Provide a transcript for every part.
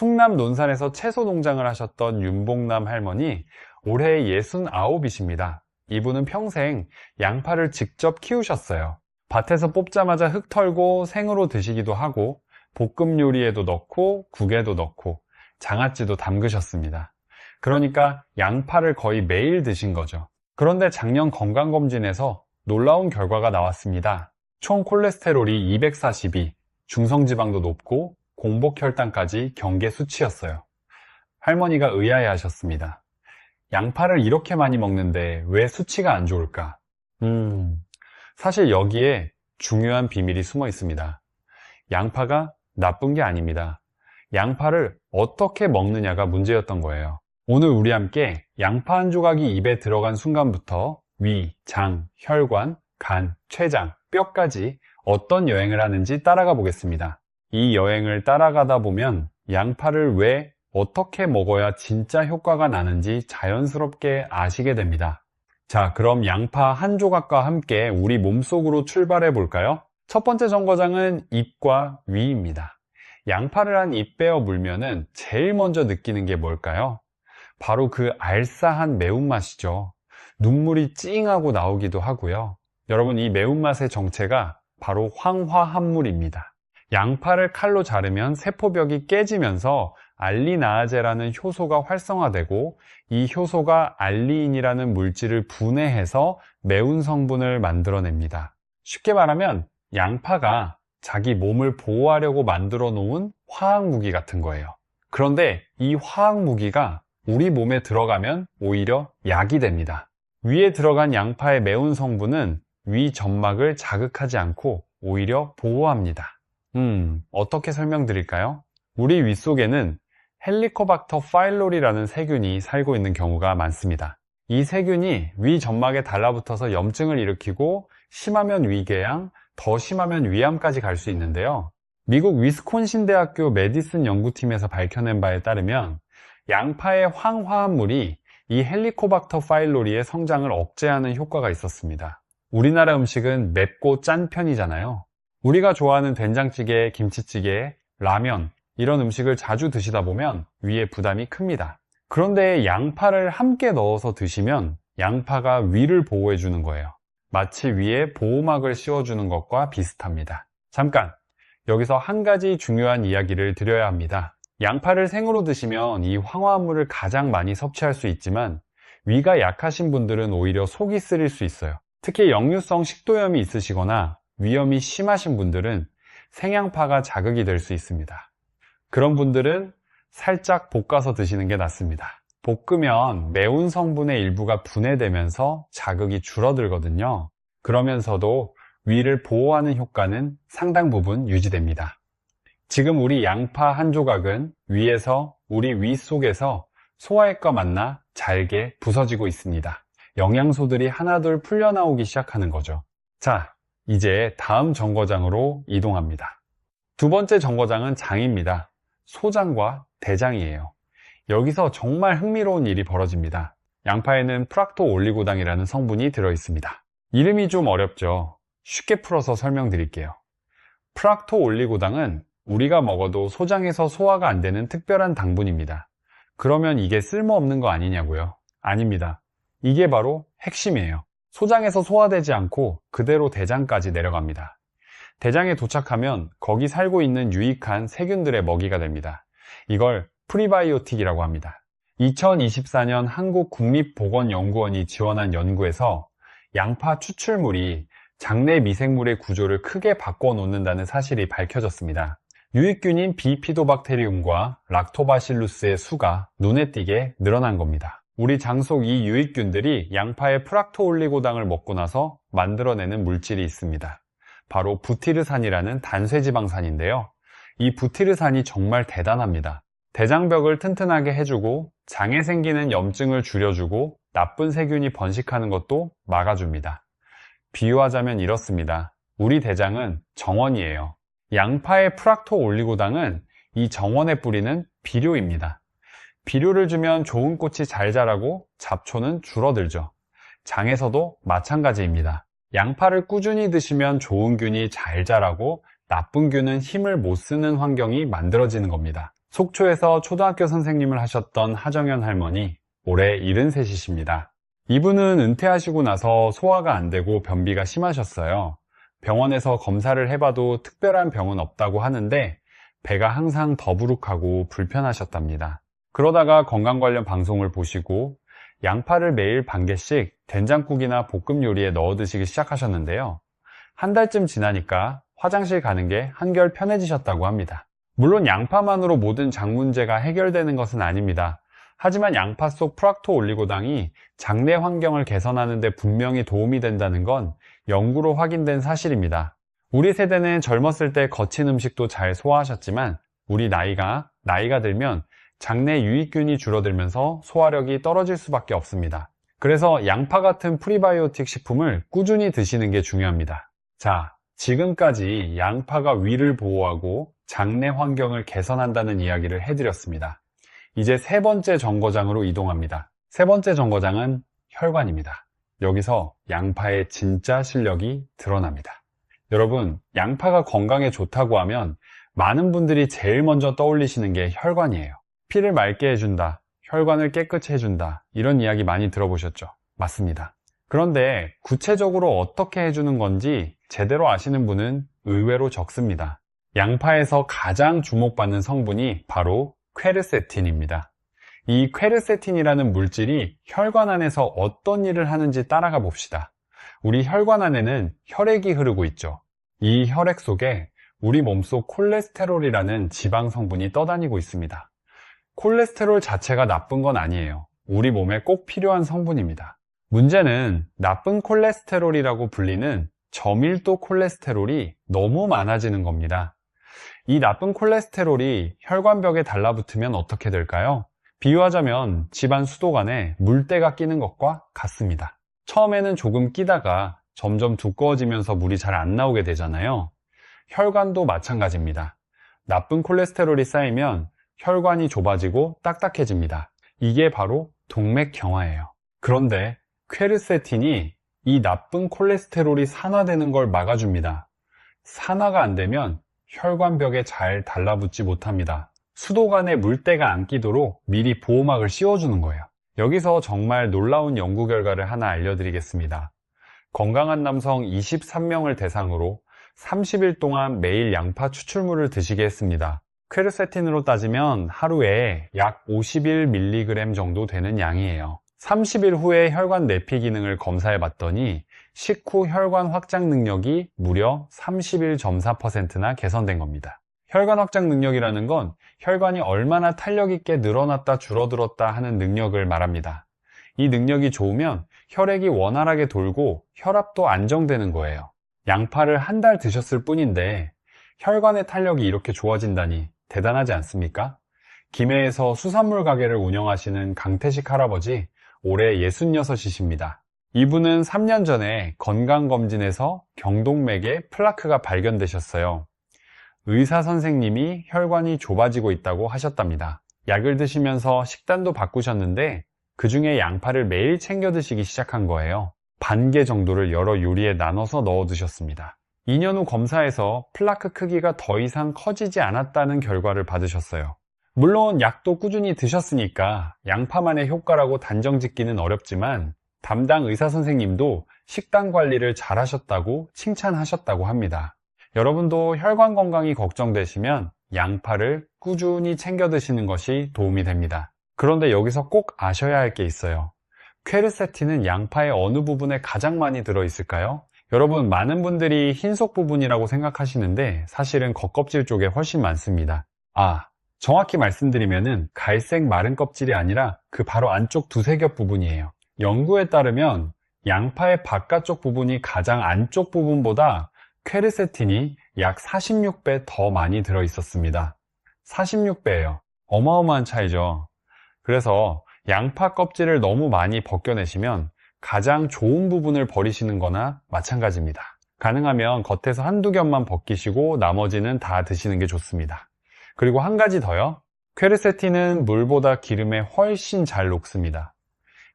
충남 논산에서 채소 농장을 하셨던 윤봉남 할머니, 올해 69이십니다. 이분은 평생 양파를 직접 키우셨어요. 밭에서 뽑자마자 흙 털고 생으로 드시기도 하고 볶음 요리에도 넣고 국에도 넣고 장아찌도 담그셨습니다. 그러니까 양파를 거의 매일 드신 거죠. 그런데 작년 건강검진에서 놀라운 결과가 나왔습니다. 총 콜레스테롤이 242, 중성지방도 높고 공복혈당까지 경계 수치였어요. 할머니가 의아해 하셨습니다. 양파를 이렇게 많이 먹는데 왜 수치가 안 좋을까? 사실 여기에 중요한 비밀이 숨어 있습니다. 양파가 나쁜 게 아닙니다. 양파를 어떻게 먹느냐가 문제였던 거예요. 오늘 우리 함께 양파 한 조각이 입에 들어간 순간부터 위, 장, 혈관, 간, 췌장, 뼈까지 어떤 여행을 하는지 따라가 보겠습니다. 이 여행을 따라가다 보면 양파를 왜 어떻게 먹어야 진짜 효과가 나는지 자연스럽게 아시게 됩니다. 자, 그럼 양파 한 조각과 함께 우리 몸속으로 출발해 볼까요? 첫 번째 정거장은 입과 위입니다. 양파를 한 입 베어 물면은 제일 먼저 느끼는 게 뭘까요? 바로 그 알싸한 매운맛이죠. 눈물이 찡하고 나오기도 하고요. 여러분, 이 매운맛의 정체가 바로 황화합물입니다. 양파를 칼로 자르면 세포벽이 깨지면서 알리나아제라는 효소가 활성화되고 이 효소가 알리인이라는 물질을 분해해서 매운 성분을 만들어냅니다. 쉽게 말하면 양파가 자기 몸을 보호하려고 만들어 놓은 화학무기 같은 거예요. 그런데 이 화학무기가 우리 몸에 들어가면 오히려 약이 됩니다. 위에 들어간 양파의 매운 성분은 위 점막을 자극하지 않고 오히려 보호합니다. 어떻게 설명드릴까요? 우리 위 속에는 헬리코박터 파일로리라는 세균이 살고 있는 경우가 많습니다. 이 세균이 위 점막에 달라붙어서 염증을 일으키고 심하면 위궤양, 더 심하면 위암까지 갈 수 있는데요. 미국 위스콘신 대학교 메디슨 연구팀에서 밝혀낸 바에 따르면 양파의 황화합물이 이 헬리코박터 파일로리의 성장을 억제하는 효과가 있었습니다. 우리나라 음식은 맵고 짠 편이잖아요. 우리가 좋아하는 된장찌개, 김치찌개, 라면 이런 음식을 자주 드시다 보면 위에 부담이 큽니다. 그런데 양파를 함께 넣어서 드시면 양파가 위를 보호해 주는 거예요. 마치 위에 보호막을 씌워주는 것과 비슷합니다. 잠깐, 여기서 한 가지 중요한 이야기를 드려야 합니다. 양파를 생으로 드시면 이 황화합물을 가장 많이 섭취할 수 있지만 위가 약하신 분들은 오히려 속이 쓰릴 수 있어요. 특히 역류성 식도염이 있으시거나 위염이 심하신 분들은 생양파가 자극이 될 수 있습니다. 그런 분들은 살짝 볶아서 드시는 게 낫습니다. 볶으면 매운 성분의 일부가 분해되면서 자극이 줄어들거든요. 그러면서도 위를 보호하는 효과는 상당 부분 유지됩니다. 지금 우리 양파 한 조각은 위에서 우리 위 속에서 소화액과 만나 잘게 부서지고 있습니다. 영양소들이 하나둘 풀려나오기 시작하는 거죠. 자, 이제 다음 정거장으로 이동합니다. 두 번째 정거장은 장입니다. 소장과 대장이에요. 여기서 정말 흥미로운 일이 벌어집니다. 양파에는 프락토올리고당이라는 성분이 들어있습니다. 이름이 좀 어렵죠? 쉽게 풀어서 설명드릴게요. 프락토올리고당은 우리가 먹어도 소장에서 소화가 안 되는 특별한 당분입니다. 그러면 이게 쓸모없는 거 아니냐고요? 아닙니다. 이게 바로 핵심이에요. 소장에서 소화되지 않고 그대로 대장까지 내려갑니다. 대장에 도착하면 거기 살고 있는 유익한 세균들의 먹이가 됩니다. 이걸 프리바이오틱이라고 합니다. 2024년 한국국립보건연구원이 지원한 연구에서 양파 추출물이 장내 미생물의 구조를 크게 바꿔놓는다는 사실이 밝혀졌습니다. 유익균인 비피도박테리움과 락토바실루스의 수가 눈에 띄게 늘어난 겁니다. 우리 장 속 이 유익균들이 양파의 프락토올리고당을 먹고 나서 만들어내는 물질이 있습니다. 바로 부티르산이라는 단쇄지방산인데요. 이 부티르산이 정말 대단합니다. 대장벽을 튼튼하게 해주고 장에 생기는 염증을 줄여주고 나쁜 세균이 번식하는 것도 막아줍니다. 비유하자면 이렇습니다. 우리 대장은 정원이에요. 양파의 프락토올리고당은 이 정원에 뿌리는 비료입니다. 비료를 주면 좋은 꽃이 잘 자라고 잡초는 줄어들죠. 장에서도 마찬가지입니다. 양파를 꾸준히 드시면 좋은 균이 잘 자라고 나쁜 균은 힘을 못 쓰는 환경이 만들어지는 겁니다. 속초에서 초등학교 선생님을 하셨던 하정연 할머니, 올해 73이십니다. 이분은 은퇴하시고 나서 소화가 안 되고 변비가 심하셨어요. 병원에서 검사를 해봐도 특별한 병은 없다고 하는데 배가 항상 더부룩하고 불편하셨답니다. 그러다가 건강 관련 방송을 보시고 양파를 매일 반 개씩 된장국이나 볶음 요리에 넣어 드시기 시작하셨는데요. 한 달쯤 지나니까 화장실 가는 게 한결 편해지셨다고 합니다. 물론 양파만으로 모든 장 문제가 해결되는 것은 아닙니다. 하지만 양파 속 프락토올리고당이 장내 환경을 개선하는 데 분명히 도움이 된다는 건 연구로 확인된 사실입니다. 우리 세대는 젊었을 때 거친 음식도 잘 소화하셨지만 우리 나이가 들면 장내 유익균이 줄어들면서 소화력이 떨어질 수밖에 없습니다. 그래서 양파 같은 프리바이오틱 식품을 꾸준히 드시는 게 중요합니다. 자, 지금까지 양파가 위를 보호하고 장내 환경을 개선한다는 이야기를 해드렸습니다. 이제 세 번째 정거장으로 이동합니다. 세 번째 정거장은 혈관입니다. 여기서 양파의 진짜 실력이 드러납니다. 여러분, 양파가 건강에 좋다고 하면 많은 분들이 제일 먼저 떠올리시는 게 혈관이에요. 피를 맑게 해준다, 혈관을 깨끗이 해준다, 이런 이야기 많이 들어보셨죠? 맞습니다. 그런데 구체적으로 어떻게 해주는 건지 제대로 아시는 분은 의외로 적습니다. 양파에서 가장 주목받는 성분이 바로 퀘르세틴입니다. 이 퀘르세틴이라는 물질이 혈관 안에서 어떤 일을 하는지 따라가 봅시다. 우리 혈관 안에는 혈액이 흐르고 있죠. 이 혈액 속에 우리 몸속 콜레스테롤이라는 지방 성분이 떠다니고 있습니다. 콜레스테롤 자체가 나쁜 건 아니에요. 우리 몸에 꼭 필요한 성분입니다. 문제는 나쁜 콜레스테롤이라고 불리는 저밀도 콜레스테롤이 너무 많아지는 겁니다. 이 나쁜 콜레스테롤이 혈관벽에 달라붙으면 어떻게 될까요? 비유하자면 집안 수도관에 물때가 끼는 것과 같습니다. 처음에는 조금 끼다가 점점 두꺼워지면서 물이 잘 안 나오게 되잖아요. 혈관도 마찬가지입니다. 나쁜 콜레스테롤이 쌓이면 혈관이 좁아지고 딱딱해집니다. 이게 바로 동맥경화예요. 그런데 퀘르세틴이 이 나쁜 콜레스테롤이 산화되는 걸 막아줍니다. 산화가 안 되면 혈관벽에 잘 달라붙지 못합니다. 수도관에 물때가 안 끼도록 미리 보호막을 씌워주는 거예요. 여기서 정말 놀라운 연구 결과를 하나 알려드리겠습니다. 건강한 남성 23명을 대상으로 30일 동안 매일 양파 추출물을 드시게 했습니다. 퀘르세틴으로 따지면 하루에 약 51mg 정도 되는 양이에요. 30일 후에 혈관 내피 기능을 검사해 봤더니 식후 혈관 확장 능력이 무려 31.4%나 개선된 겁니다. 혈관 확장 능력이라는 건 혈관이 얼마나 탄력 있게 늘어났다 줄어들었다 하는 능력을 말합니다. 이 능력이 좋으면 혈액이 원활하게 돌고 혈압도 안정되는 거예요. 양파를 한 달 드셨을 뿐인데 혈관의 탄력이 이렇게 좋아진다니 대단하지 않습니까? 김해에서 수산물 가게를 운영하시는 강태식 할아버지, 올해 66이십니다. 이분은 3년 전에 건강검진에서 경동맥에 플라크가 발견되셨어요. 의사 선생님이 혈관이 좁아지고 있다고 하셨답니다. 약을 드시면서 식단도 바꾸셨는데 그 중에 양파를 매일 챙겨 드시기 시작한 거예요. 반 개 정도를 여러 요리에 나눠서 넣어 드셨습니다. 2년 후 검사에서 플라크 크기가 더 이상 커지지 않았다는 결과를 받으셨어요. 물론 약도 꾸준히 드셨으니까 양파만의 효과라고 단정 짓기는 어렵지만 담당 의사 선생님도 식단 관리를 잘 하셨다고 칭찬하셨다고 합니다. 여러분도 혈관 건강이 걱정되시면 양파를 꾸준히 챙겨 드시는 것이 도움이 됩니다. 그런데 여기서 꼭 아셔야 할 게 있어요. 퀘르세틴은 양파의 어느 부분에 가장 많이 들어있을까요? 여러분, 많은 분들이 흰속 부분이라고 생각하시는데 사실은 겉껍질 쪽에 훨씬 많습니다. 정확히 말씀드리면은 갈색 마른 껍질이 아니라 그 바로 안쪽 두세 겹 부분이에요. 연구에 따르면 양파의 바깥쪽 부분이 가장 안쪽 부분보다 퀘르세틴이 약 46배 더 많이 들어있었습니다. 46배예요. 어마어마한 차이죠. 그래서 양파 껍질을 너무 많이 벗겨내시면 가장 좋은 부분을 버리시는 거나 마찬가지입니다. 가능하면 겉에서 한두 겹만 벗기시고 나머지는 다 드시는 게 좋습니다. 그리고 한 가지 더요. 퀘르세틴은 물보다 기름에 훨씬 잘 녹습니다.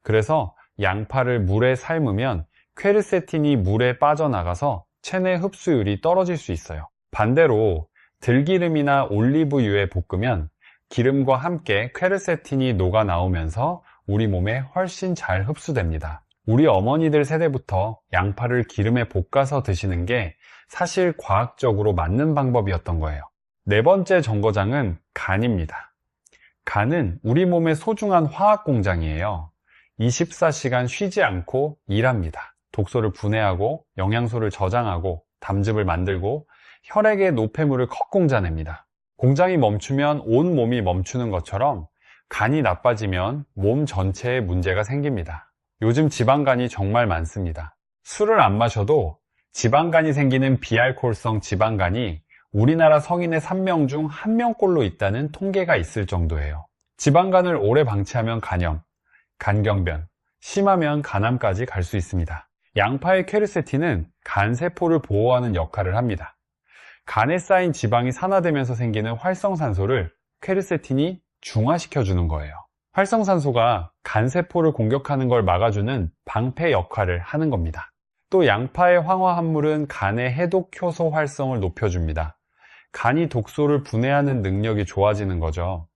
그래서 양파를 물에 삶으면 퀘르세틴이 물에 빠져나가서 체내 흡수율이 떨어질 수 있어요. 반대로 들기름이나 올리브유에 볶으면 기름과 함께 퀘르세틴이 녹아 나오면서 우리 몸에 훨씬 잘 흡수됩니다. 우리 어머니들 세대부터 양파를 기름에 볶아서 드시는 게 사실 과학적으로 맞는 방법이었던 거예요. 네 번째 정거장은 간입니다. 간은 우리 몸의 소중한 화학 공장이에요. 24시간 쉬지 않고 일합니다. 독소를 분해하고 영양소를 저장하고 담즙을 만들고 혈액의 노폐물을 컵공자냅니다. 공장이 멈추면 온 몸이 멈추는 것처럼 간이 나빠지면 몸 전체에 문제가 생깁니다. 요즘 지방간이 정말 많습니다. 술을 안 마셔도 지방간이 생기는 비알코올성 지방간이 우리나라 성인의 3명 중 1명꼴로 있다는 통계가 있을 정도예요. 지방간을 오래 방치하면 간염, 간경변, 심하면 간암까지 갈 수 있습니다. 양파의 퀘르세틴은 간세포를 보호하는 역할을 합니다. 간에 쌓인 지방이 산화되면서 생기는 활성산소를 퀘르세틴이 중화시켜주는 거예요. 활성산소가 간세포를 공격하는 걸 막아주는 방패 역할을 하는 겁니다. 또 양파의 황화합물은 간의 해독 효소 활성을 높여줍니다. 간이 독소를 분해하는 능력이 좋아지는 거죠.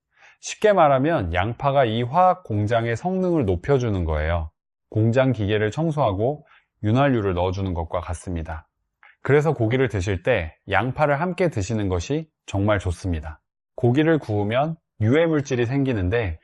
쉽게 말하면 양파가 이 화학 공장의 성능을 높여주는 거예요. 공장 기계를 청소하고 윤활유를 넣어주는 것과 같습니다. 그래서 고기를 드실 때 양파를 함께 드시는 것이 정말 좋습니다. 고기를 구우면 유해물질이 생기는데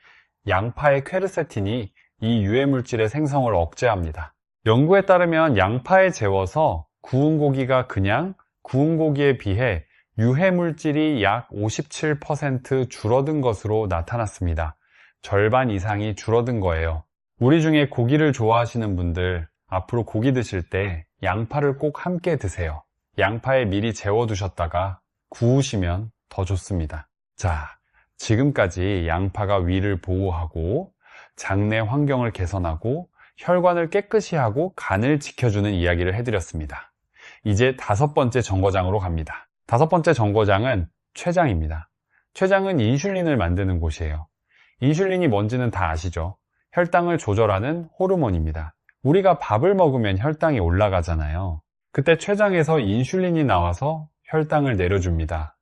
양파의 퀘르세틴이 이 유해물질의 생성을 억제합니다. 연구에 따르면 양파에 재워서 구운 고기가 그냥 구운 고기에 비해 유해물질이 약 57% 줄어든 것으로 나타났습니다. 절반 이상이 줄어든 거예요. 우리 중에 고기를 좋아하시는 분들, 앞으로 고기 드실 때 양파를 꼭 함께 드세요. 양파에 미리 재워두셨다가 구우시면 더 좋습니다. 자, 지금까지 양파가 위를 보호하고 장내 환경을 개선하고 혈관을 깨끗이 하고 간을 지켜주는 이야기를 해드렸습니다. 이제 5번째 정거장으로 갑니다. 5번째 정거장은 췌장입니다. 췌장은 인슐린을 만드는 곳이에요. 인슐린이 뭔지는 다 아시죠? 혈당을 조절하는 호르몬입니다. 우리가 밥을 먹으면 혈당이 올라가잖아요. 그때 췌장에서 인슐린이 나와서 혈당을 내려줍니다.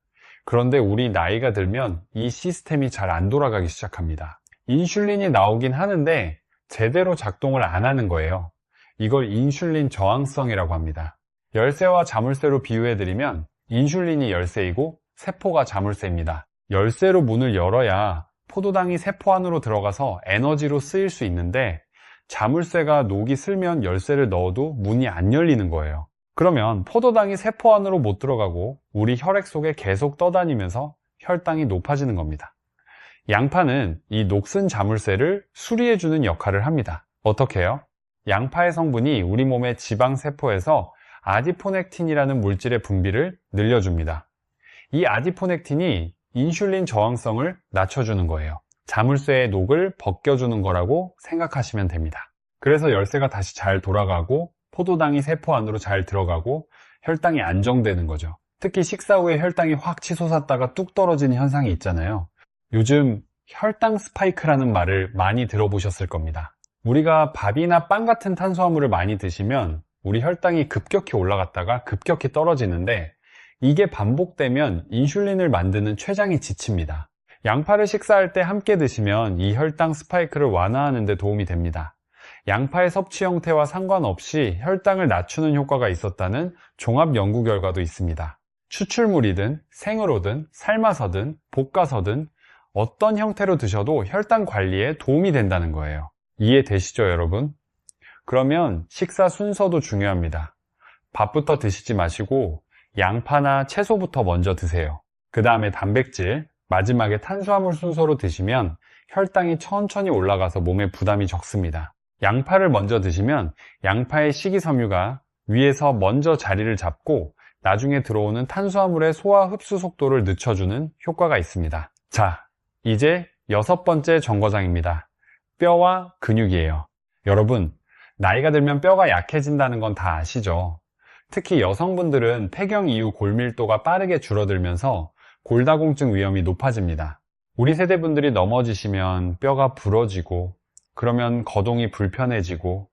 그런데 우리 나이가 들면 이 시스템이 잘 안 돌아가기 시작합니다. 인슐린이 나오긴 하는데 제대로 작동을 안 하는 거예요. 이걸 인슐린 저항성이라고 합니다. 열쇠와 자물쇠로 비유해드리면 인슐린이 열쇠이고 세포가 자물쇠입니다. 열쇠로 문을 열어야 포도당이 세포 안으로 들어가서 에너지로 쓰일 수 있는데 자물쇠가 녹이 슬면 열쇠를 넣어도 문이 안 열리는 거예요. 그러면 포도당이 세포 안으로 못 들어가고 우리 혈액 속에 계속 떠다니면서 혈당이 높아지는 겁니다. 양파는 이 녹슨 자물쇠를 수리해주는 역할을 합니다. 어떻게 해요? 양파의 성분이 우리 몸의 지방세포에서 아디포넥틴이라는 물질의 분비를 늘려줍니다. 이 아디포넥틴이 인슐린 저항성을 낮춰주는 거예요. 자물쇠의 녹을 벗겨주는 거라고 생각하시면 됩니다. 그래서 열쇠가 다시 잘 돌아가고 포도당이 세포 안으로 잘 들어가고 혈당이 안정되는 거죠. 특히 식사 후에 혈당이 확 치솟았다가 뚝 떨어지는 현상이 있잖아요. 요즘 혈당 스파이크라는 말을 많이 들어보셨을 겁니다. 우리가 밥이나 빵 같은 탄수화물을 많이 드시면 우리 혈당이 급격히 올라갔다가 급격히 떨어지는데 이게 반복되면 인슐린을 만드는 췌장이 지칩니다. 양파를 식사할 때 함께 드시면 이 혈당 스파이크를 완화하는 데 도움이 됩니다. 양파의 섭취 형태와 상관없이 혈당을 낮추는 효과가 있었다는 종합 연구 결과도 있습니다. 추출물이든 생으로든 삶아서든 볶아서든 어떤 형태로 드셔도 혈당 관리에 도움이 된다는 거예요. 이해되시죠, 여러분? 그러면 식사 순서도 중요합니다. 밥부터 드시지 마시고 양파나 채소부터 먼저 드세요. 그 다음에 단백질, 마지막에 탄수화물 순서로 드시면 혈당이 천천히 올라가서 몸에 부담이 적습니다. 양파를 먼저 드시면 양파의 식이섬유가 위에서 먼저 자리를 잡고 나중에 들어오는 탄수화물의 소화 흡수 속도를 늦춰주는 효과가 있습니다. 자, 이제 6번째 정거장입니다. 뼈와 근육이에요. 여러분, 나이가 들면 뼈가 약해진다는 건 다 아시죠? 특히 여성분들은 폐경 이후 골밀도가 빠르게 줄어들면서 골다공증 위험이 높아집니다. 우리 세대분들이 넘어지시면 뼈가 부러지고 그러면 거동이 불편해지고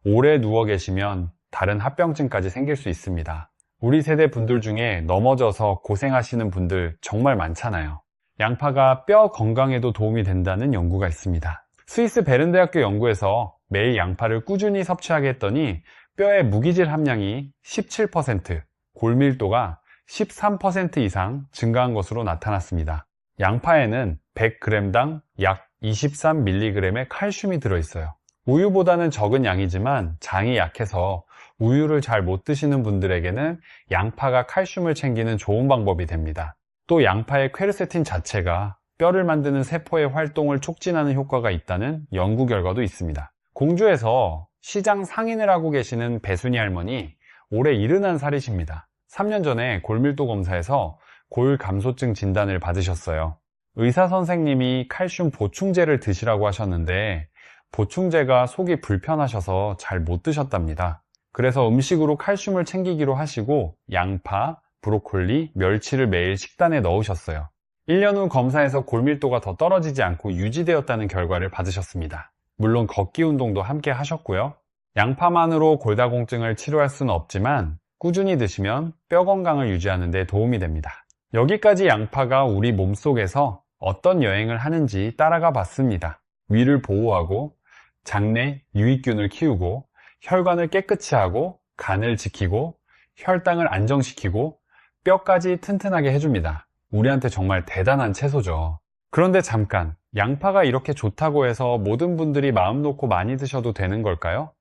오래 누워 계시면 다른 합병증까지 생길 수 있습니다. 우리 세대 분들 중에 넘어져서 고생하시는 분들 정말 많잖아요. 양파가 뼈 건강에도 도움이 된다는 연구가 있습니다. 스위스 베른 대학교 연구에서 매일 양파를 꾸준히 섭취하게 했더니 뼈의 무기질 함량이 17%, 골밀도가 13% 이상 증가한 것으로 나타났습니다. 양파에는 100g당 약 23mg의 칼슘이 들어있어요. 우유보다는 적은 양이지만 장이 약해서 우유를 잘 못 드시는 분들에게는 양파가 칼슘을 챙기는 좋은 방법이 됩니다. 또 양파의 퀘르세틴 자체가 뼈를 만드는 세포의 활동을 촉진하는 효과가 있다는 연구 결과도 있습니다. 공주에서 시장 상인을 하고 계시는 배순이 할머니, 올해 71살이십니다. 3년 전에 골밀도 검사에서 골감소증 진단을 받으셨어요. 의사 선생님이 칼슘 보충제를 드시라고 하셨는데 보충제가 속이 불편하셔서 잘 못 드셨답니다. 그래서 음식으로 칼슘을 챙기기로 하시고 양파, 브로콜리, 멸치를 매일 식단에 넣으셨어요. 1년 후 검사에서 골밀도가 더 떨어지지 않고 유지되었다는 결과를 받으셨습니다. 물론 걷기 운동도 함께 하셨고요. 양파만으로 골다공증을 치료할 수는 없지만 꾸준히 드시면 뼈 건강을 유지하는 데 도움이 됩니다. 여기까지 양파가 우리 몸속에서 어떤 여행을 하는지 따라가 봤습니다. 위를 보호하고 장내 유익균을 키우고 혈관을 깨끗이 하고 간을 지키고 혈당을 안정시키고 뼈까지 튼튼하게 해줍니다. 우리한테 정말 대단한 채소죠. 그런데 잠깐, 양파가 이렇게 좋다고 해서 모든 분들이 마음 놓고 많이 드셔도 되는 걸까요?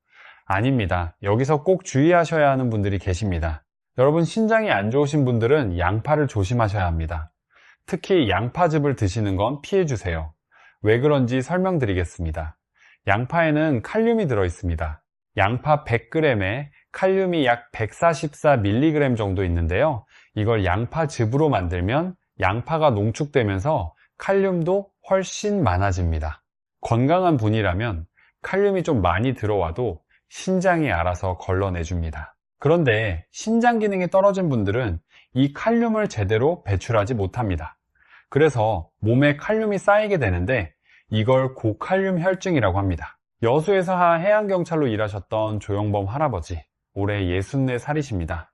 아닙니다. 여기서 꼭 주의하셔야 하는 분들이 계십니다. 여러분, 신장이 안 좋으신 분들은 양파를 조심하셔야 합니다. 특히 양파즙을 드시는 건 피해주세요. 왜 그런지 설명드리겠습니다. 양파에는 칼륨이 들어있습니다. 양파 100g에 칼륨이 약 144mg 정도 있는데요. 이걸 양파즙으로 만들면 양파가 농축되면서 칼륨도 훨씬 많아집니다. 건강한 분이라면 칼륨이 좀 많이 들어와도 신장이 알아서 걸러내줍니다. 그런데 신장 기능이 떨어진 분들은 이 칼륨을 제대로 배출하지 못합니다. 그래서 몸에 칼륨이 쌓이게 되는데 이걸 고칼륨 혈증이라고 합니다. 여수에서 해양경찰로 일하셨던 조영범 할아버지, 올해 64살이십니다.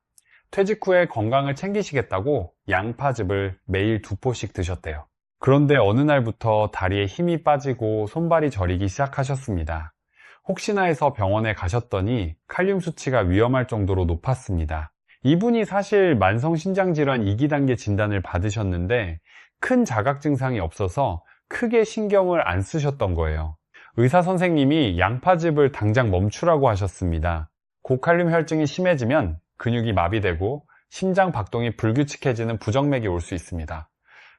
퇴직 후에 건강을 챙기시겠다고 양파즙을 매일 2포씩 드셨대요. 그런데 어느 날부터 다리에 힘이 빠지고 손발이 저리기 시작하셨습니다. 혹시나 해서 병원에 가셨더니 칼륨 수치가 위험할 정도로 높았습니다. 이분이 사실 만성신장질환 2기 단계 진단을 받으셨는데 큰 자각 증상이 없어서 크게 신경을 안 쓰셨던 거예요. 의사 선생님이 양파즙을 당장 멈추라고 하셨습니다. 고칼륨 혈증이 심해지면 근육이 마비되고 심장 박동이 불규칙해지는 부정맥이 올 수 있습니다.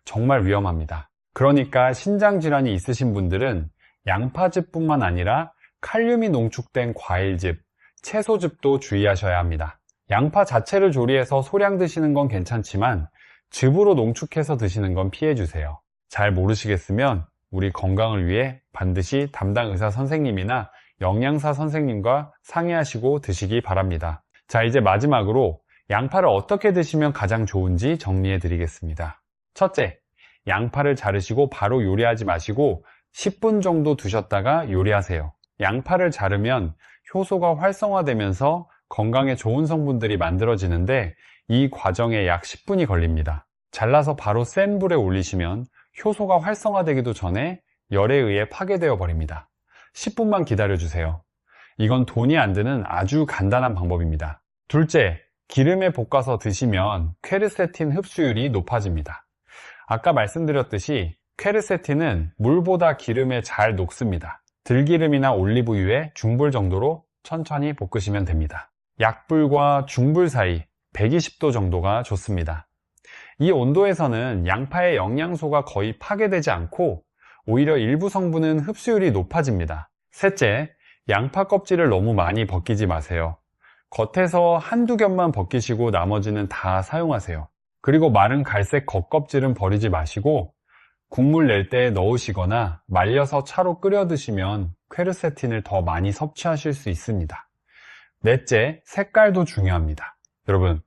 정말 위험합니다. 그러니까 신장질환이 있으신 분들은 양파즙뿐만 아니라 칼륨이 농축된 과일즙, 채소즙도 주의하셔야 합니다. 양파 자체를 조리해서 소량 드시는 건 괜찮지만 즙으로 농축해서 드시는 건 피해주세요. 잘 모르시겠으면 우리 건강을 위해 반드시 담당 의사 선생님이나 영양사 선생님과 상의하시고 드시기 바랍니다. 자, 이제 마지막으로 양파를 어떻게 드시면 가장 좋은지 정리해 드리겠습니다. 첫째, 양파를 자르시고 바로 요리하지 마시고 10분 정도 두셨다가 요리하세요. 양파를 자르면 효소가 활성화되면서 건강에 좋은 성분들이 만들어지는데 이 과정에 약 10분이 걸립니다. 잘라서 바로 센 불에 올리시면 효소가 활성화되기도 전에 열에 의해 파괴되어 버립니다. 10분만 기다려주세요. 이건 돈이 안 드는 아주 간단한 방법입니다. 둘째, 기름에 볶아서 드시면 퀘르세틴 흡수율이 높아집니다. 아까 말씀드렸듯이 퀘르세틴은 물보다 기름에 잘 녹습니다. 들기름이나 올리브유에 중불 정도로 천천히 볶으시면 됩니다. 약불과 중불 사이 120도 정도가 좋습니다. 이 온도에서는 양파의 영양소가 거의 파괴되지 않고 오히려 일부 성분은 흡수율이 높아집니다. 셋째, 양파 껍질을 너무 많이 벗기지 마세요. 겉에서 한두 겹만 벗기시고 나머지는 다 사용하세요. 그리고 마른 갈색 겉껍질은 버리지 마시고 국물 낼 때 넣으시거나 말려서 차로 끓여 드시면 퀘르세틴을 더 많이 섭취하실 수 있습니다. 넷째, 색깔도 중요합니다. 여러분,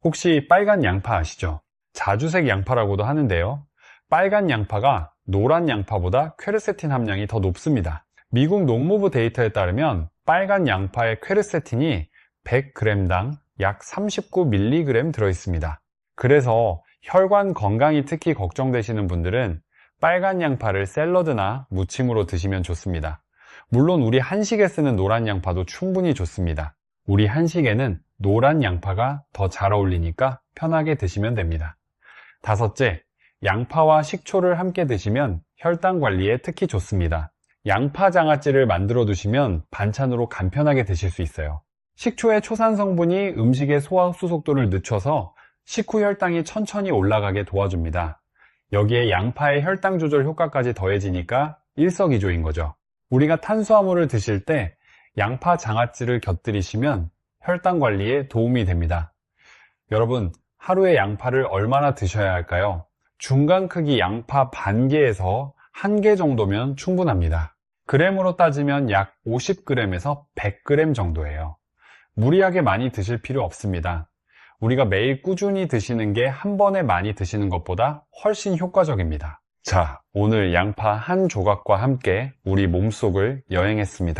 혹시 빨간 양파 아시죠? 자주색 양파라고도 하는데요. 빨간 양파가 노란 양파보다 퀘르세틴 함량이 더 높습니다. 미국 농무부 데이터에 따르면 빨간 양파의 퀘르세틴이 100g당 약 39mg 들어있습니다. 그래서 혈관 건강이 특히 걱정되시는 분들은 빨간 양파를 샐러드나 무침으로 드시면 좋습니다. 물론 우리 한식에 쓰는 노란 양파도 충분히 좋습니다. 우리 한식에는 노란 양파가 더 잘 어울리니까 편하게 드시면 됩니다. 다섯째, 양파와 식초를 함께 드시면 혈당 관리에 특히 좋습니다. 양파 장아찌를 만들어 두시면 반찬으로 간편하게 드실 수 있어요. 식초의 초산 성분이 음식의 소화 흡수 속도를 늦춰서 식후 혈당이 천천히 올라가게 도와줍니다. 여기에 양파의 혈당 조절 효과까지 더해지니까 일석이조인 거죠. 우리가 탄수화물을 드실 때 양파 장아찌를 곁들이시면 혈당 관리에 도움이 됩니다. 여러분, 하루에 양파를 얼마나 드셔야 할까요? 중간 크기 양파 반 개에서 1개 정도면 충분합니다. 그램으로 따지면 약 50g에서 100g 정도예요. 무리하게 많이 드실 필요 없습니다. 우리가 매일 꾸준히 드시는 게 한 번에 많이 드시는 것보다 훨씬 효과적입니다. 자, 오늘 양파 한 조각과 함께 우리 몸속을 여행했습니다.